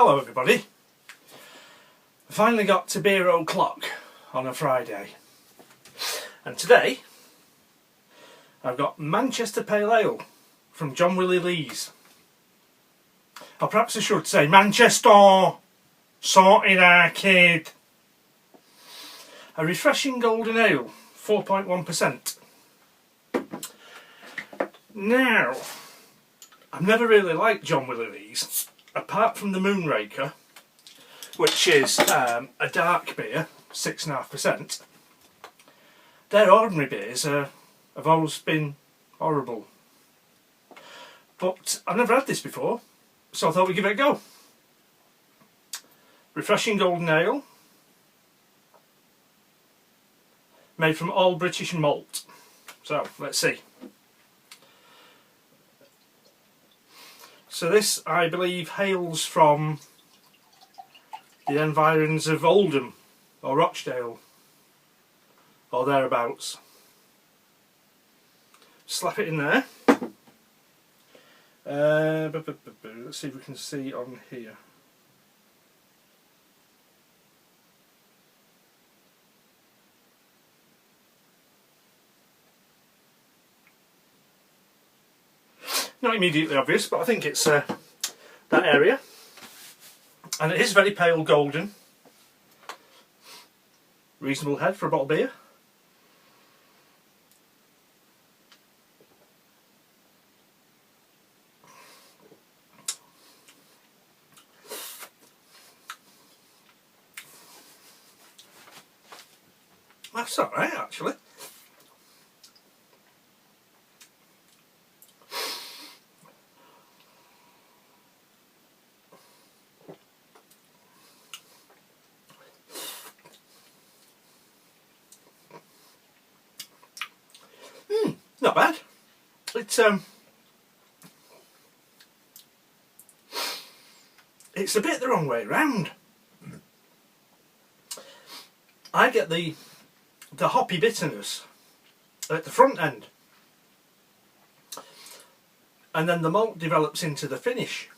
Hello everybody. I finally got to beer o'clock on a Friday, and today I've got Manchester Pale Ale from John Willie Lees. Or perhaps I should say Manchester, sorted our kid. A refreshing golden ale, 4.1%. Now, I've never really liked John Willie Lees, apart from the Moonraker, which is a dark beer, 6.5%. Their ordinary beers have always been horrible. But I've never had this before, so I thought we'd give it a go. Refreshing golden ale, made from all British malt. So, let's see. So this, I believe, hails from the environs of Oldham or Rochdale or thereabouts. Slap it in there. Let's see if we can see on here. Not immediately obvious, but I think it's that area. And it is very pale golden. Reasonable head for a bottle of beer. That's alright actually. Not bad. It's a bit the wrong way round. I get the hoppy bitterness at the front end, and then the malt develops into the finish,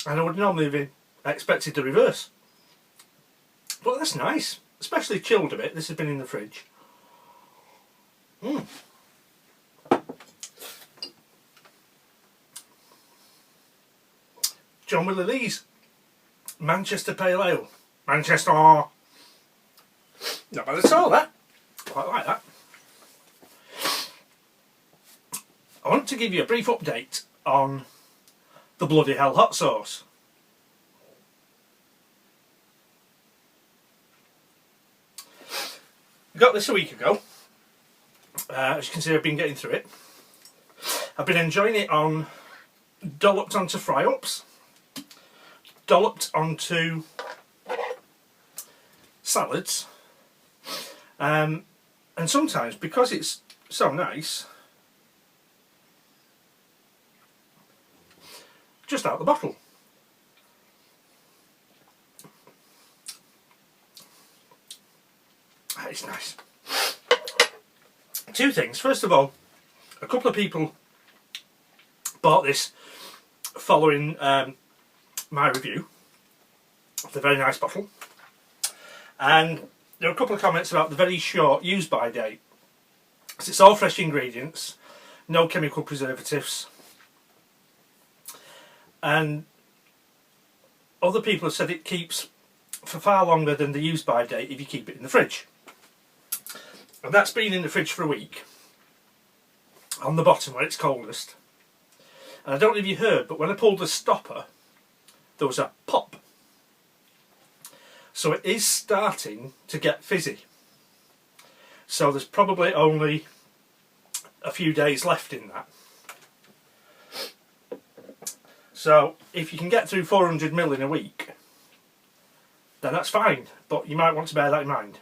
and I would normally have expected the reverse. But that's nice, especially chilled a bit. This has been in the fridge. John Willie Lees, Manchester Pale Ale. Manchester! Not bad at all, that. Quite like that. I want to give you a brief update on the bloody hell hot sauce. Got this a week ago. As you can see, I've been getting through it. I've been enjoying it on dolloped onto fry-ups, dolloped onto salads, and sometimes, because it's so nice, just out of the bottle. That is nice. Two things. First of all, a couple of people bought this following my review of the very nice bottle, and there were a couple of comments about the very short use by date. So it's all fresh ingredients, no chemical preservatives, and other people have said it keeps for far longer than the use by date if you keep it in the fridge. And that's been in the fridge for a week, on the bottom where it's coldest. And I don't know if you heard, but when I pulled the stopper, there was a pop. So it is starting to get fizzy. So there's probably only a few days left in that. So if you can get through 400ml in a week, then that's fine, but you might want to bear that in mind.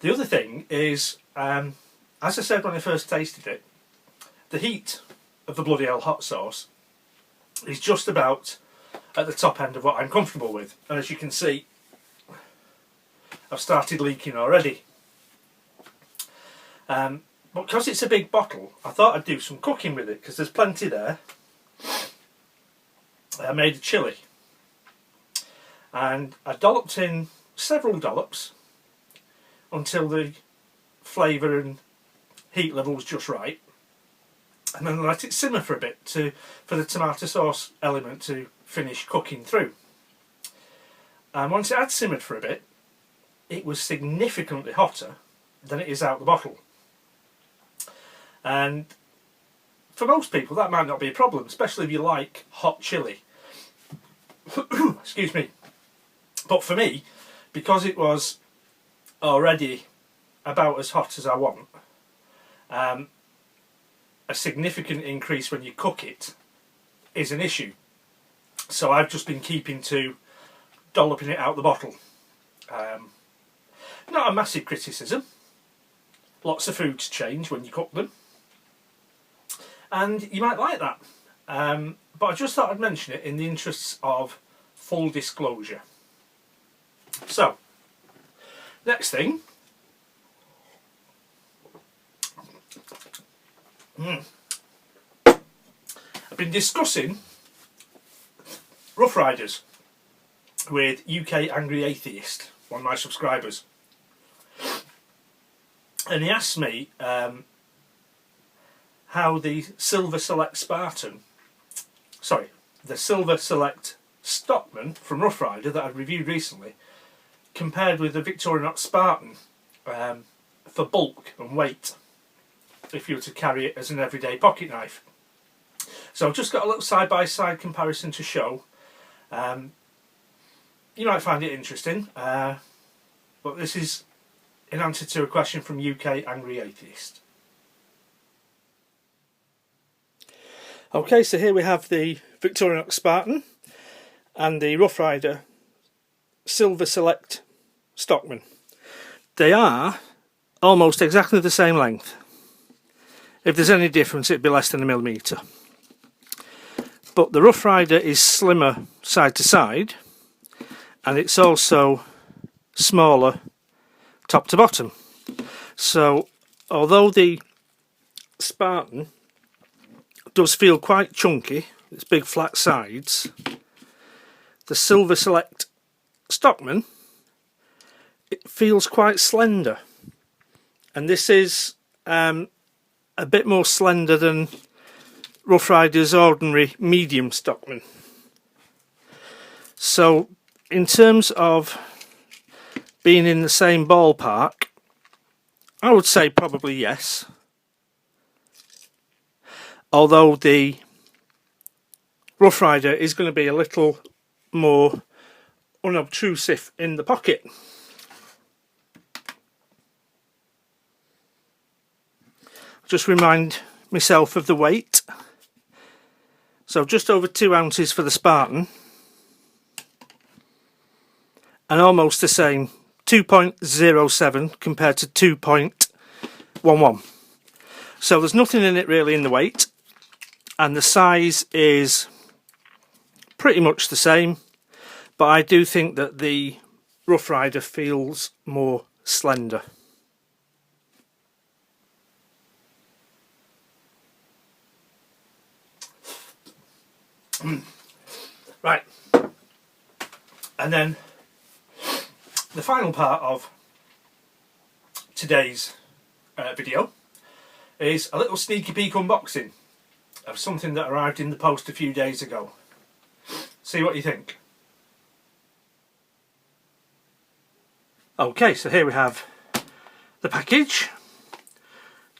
The other thing is, as I said when I first tasted it, the heat of the bloody hell hot sauce is just about at the top end of what I'm comfortable with, and as you can see, I've started leaking already. But because it's a big bottle, I thought I'd do some cooking with it, because there's plenty there. I made a chilli, and I dolloped in several dollops until the flavour and heat level was just right, and then let it simmer for a bit for the tomato sauce element to finish cooking through. And once it had simmered for a bit, it was significantly hotter than it is out the bottle. And for most people that might not be a problem, especially if you like hot chilli. Excuse me. But for me, because it was already about as hot as I want, a significant increase when you cook it is an issue. So I've just been keeping to dolloping it out the bottle. Not a massive criticism. Lots of foods change when you cook them, and you might like that. But I just thought I'd mention it in the interests of full disclosure. So, next thing. I've been discussing Rough Riders with UK Angry Atheist, one of my subscribers, and he asked me how the Silver Select Stockman from Rough Rider that I've reviewed recently compared with the Victorinox Spartan for bulk and weight, if you were to carry it as an everyday pocket knife. So I've just got a little side-by-side comparison to show. You might find it interesting, but this is in answer to a question from UK Angry Atheist. Okay, so here we have the Victorinox Spartan and the Rough Rider Silver Select Stockman. They are almost exactly the same length. If there's any difference, it'd be less than 1 millimetre. But the Rough Rider is slimmer side to side, and it's also smaller top to bottom. So although the Spartan does feel quite chunky, its big flat sides, the Silver Select Stockman, it feels quite slender, and this is a bit more slender than Rough Rider's ordinary medium Stockman. So in terms of being in the same ballpark, I would say probably yes. Although the Rough Rider is going to be a little more unobtrusive in the pocket. Just remind myself of the weight. So just over 2 ounces for the Spartan, and almost the same, 2.07 compared to 2.11. So there's nothing in it really in the weight, and the size is pretty much the same, but I do think that the Rough Rider feels more slender. Right, and then the final part of today's video is a little sneaky peek unboxing of something that arrived in the post a few days ago. See what you think. Okay, so here we have the package,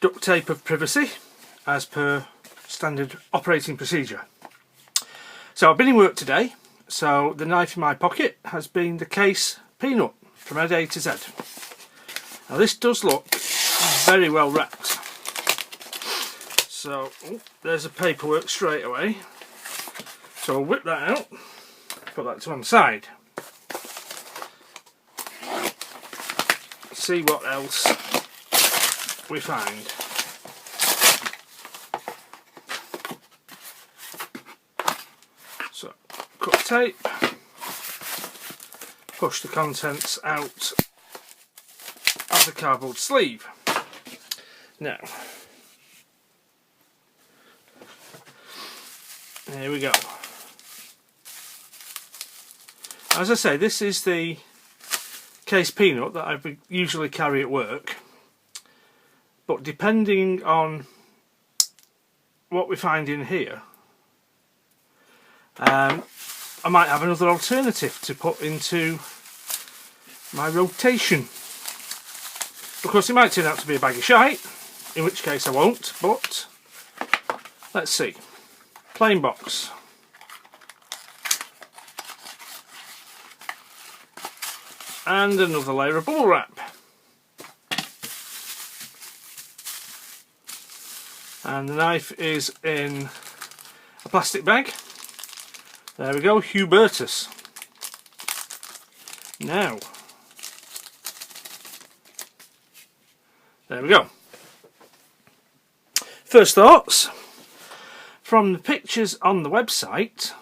duct tape of privacy as per standard operating procedure. So I've been in work today, so the knife in my pocket has been the Case Peanut from A to Z. Now this does look very well wrapped. So there's the paperwork straight away. So I'll whip that out, put that to one side. See what else we find. So cut tape, push the contents out of the cardboard sleeve. Now, here we go. As I say, this is the case peanut that I usually carry at work, but depending on what we find in here, I might have another alternative to put into my rotation. Of course, it might turn out to be a bag of shite, in which case I won't, but let's see. Plain box. And another layer of bubble wrap. And the knife is in a plastic bag. There we go, Hubertus. Now, there we go. First thoughts. From the pictures on the website,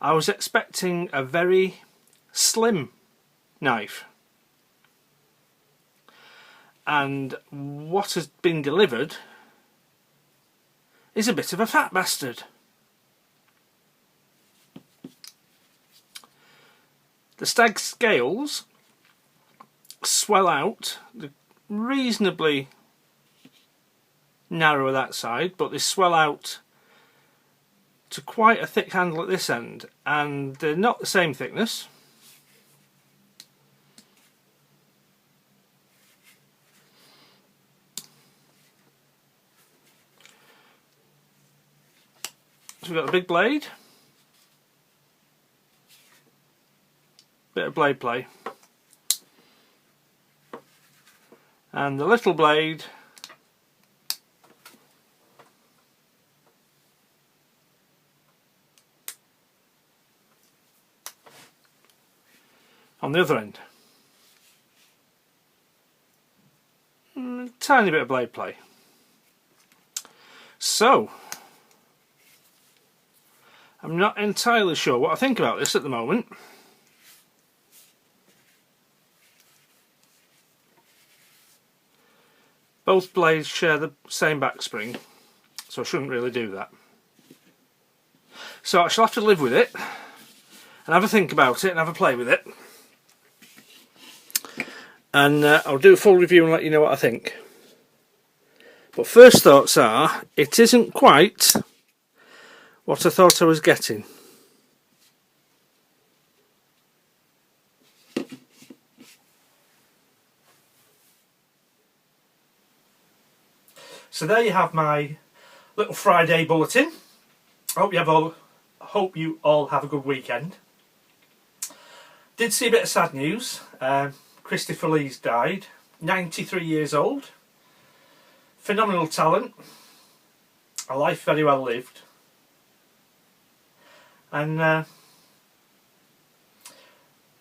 I was expecting a very slim knife. And what has been delivered is a bit of a fat bastard. The stag scales swell out, they're reasonably narrow that side, but they swell out to quite a thick handle at this end, and they're not the same thickness. So we've got the big blade, bit of blade play, and the little blade on the other end. Tiny bit of blade play. So, I'm not entirely sure what I think about this at the moment. Both blades share the same back spring, so I shouldn't really do that. So I shall have to live with it and have a think about it and have a play with it. And I'll do a full review and let you know what I think. But first thoughts are, it isn't quite what I thought I was getting. So there you have my little Friday bulletin. Hope you all have a good weekend. Did see a bit of sad news. Christopher Lee's died, 93 years old. Phenomenal talent, a life very well lived, and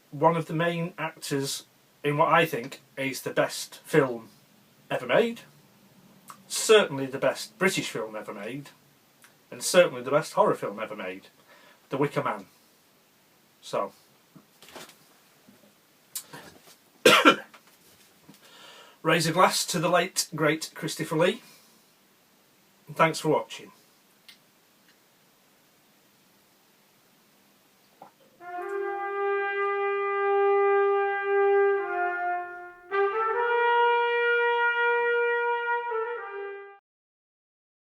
one of the main actors in what I think is the best film ever made, certainly the best British film ever made, and certainly the best horror film ever made, The Wicker Man. So, raise a glass to the late, great Christopher Lee, and thanks for watching.